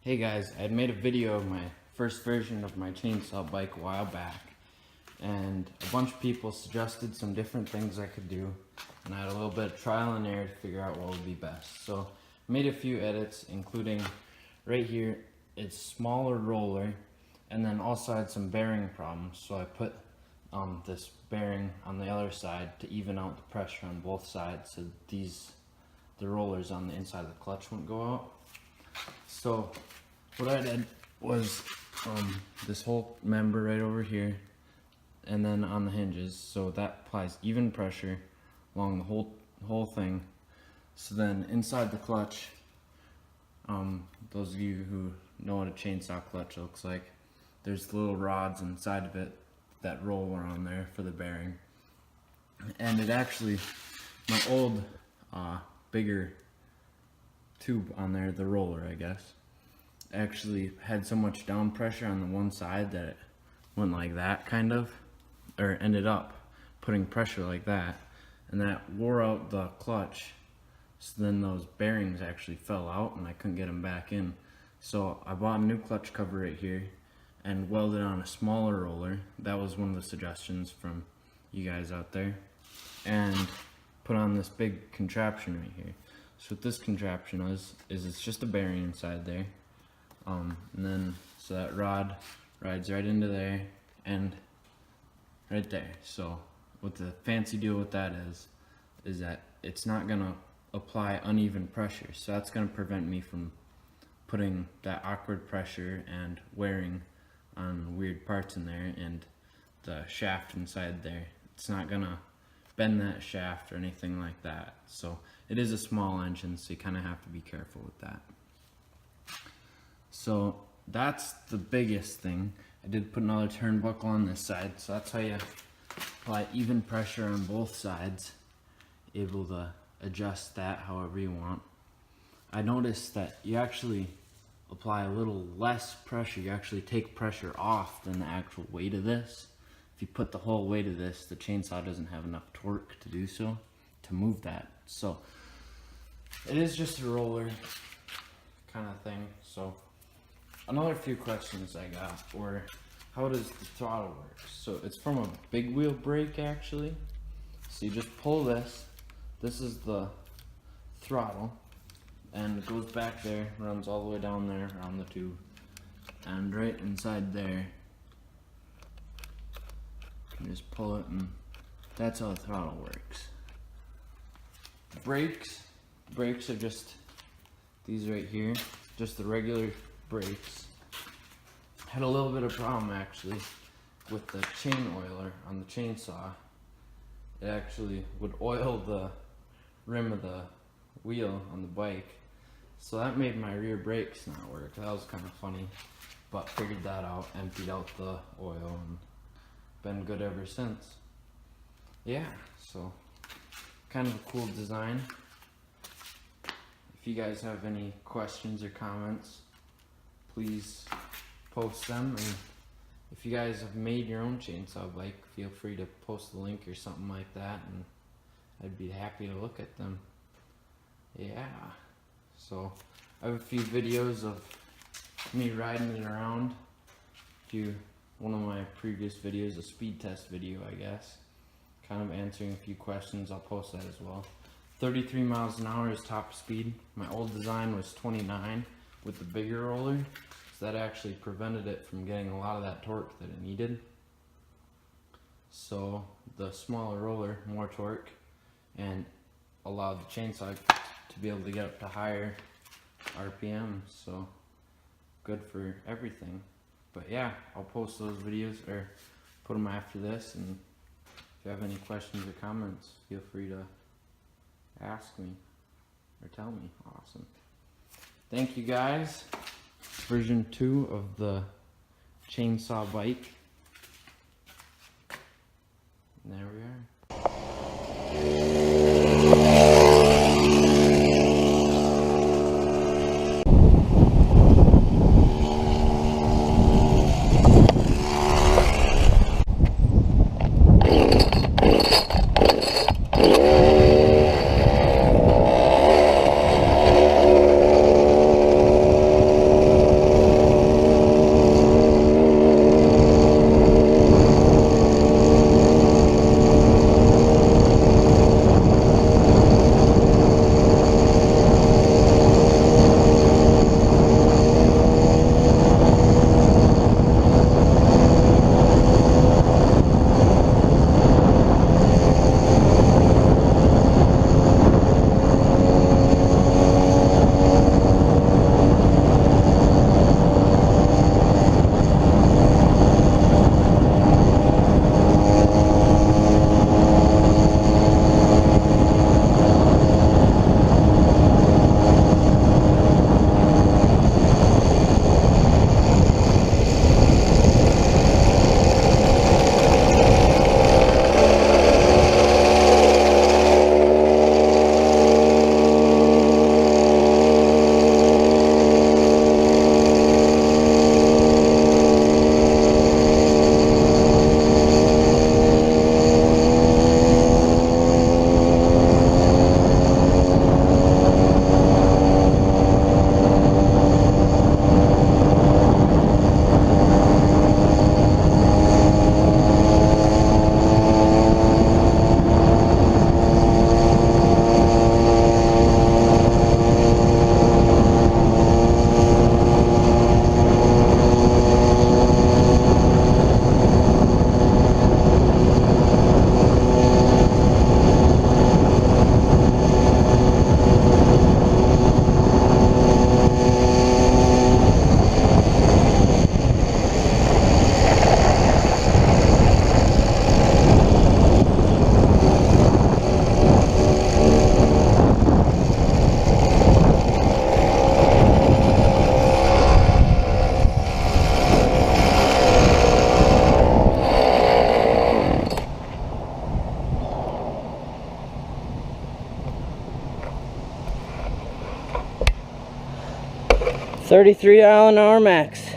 Hey guys, I had made a video of my first version of my chainsaw bike a while back, and a bunch of people suggested some different things I could do, and I had a little bit of trial and error to figure out what would be best. So I made a few edits, including right here, it's smaller roller, and then also I had some bearing problems, so I put this bearing on the other side to even out the pressure on both sides, so the rollers on the inside of the clutch wouldn't go out. So what I did was this whole member right over here, and then on the hinges, so that applies even pressure along the whole thing. So then inside the clutch, those of you who know what a chainsaw clutch looks like, there's little rods inside of it that roll around there for the bearing. And it actually, my old bigger tube on there, the roller I guess, actually had so much down pressure on the one side that it went like that kind of, or ended up putting pressure like that, and that wore out the clutch. So then those bearings actually fell out and I couldn't get them back in. So I bought a new clutch cover right here and welded on a smaller roller. That was one of the suggestions from you guys out there, and put on this big contraption right here. So what this contraption is it's just a bearing inside there, and then so that rod rides right into there and right there. So what the fancy deal with that is that it's not gonna apply uneven pressure, so that's gonna prevent me from putting that awkward pressure and wearing on weird parts in there, and the shaft inside there, it's not gonna bend that shaft or anything like that. So it is a small engine, so you kind of have to be careful with that. So that's the biggest thing. I did put another turnbuckle on this side, so that's how you apply even pressure on both sides, able to adjust that however you want. I noticed that you actually apply a little less pressure, you actually take pressure off than the actual weight of this. If you put the whole weight of this, the chainsaw doesn't have enough torque to do so, to move that. So it is just a roller kind of thing. So another few questions I got were, how does the throttle work? So it's from a big wheel brake actually. So you just pull this is the throttle, and it goes back there, runs all the way down there around the tube, and right inside there you just pull it, and that's how the throttle works. Brakes are just these right here, just the regular brakes. Had a little bit of problem actually with the chain oiler on the chainsaw. It actually would oil the rim of the wheel on the bike, so that made my rear brakes not work. That was kind of funny, but figured that out, emptied out the oil, and been good ever since. Yeah, so kind of a cool design. If you guys have any questions or comments, please post them, and if you guys have made your own chainsaw bike, feel free to post the link or something like that, and I'd be happy to look at them. Yeah, so I have a few videos of me riding it around. One of my previous videos, a speed test video I guess, kind of answering a few questions. I'll post that as well. 33 miles an hour is top speed. My old design was 29 with the bigger roller, so that actually prevented it from getting a lot of that torque that it needed. So the smaller roller, more torque, and allowed the chainsaw to be able to get up to higher RPM, so good for everything. But yeah, I'll post those videos or put them after this, and if you have any questions or comments, feel free to ask me or tell me. Awesome. Thank you guys. Version 2 of the chainsaw bike. And there we are. 33 mile an hour max.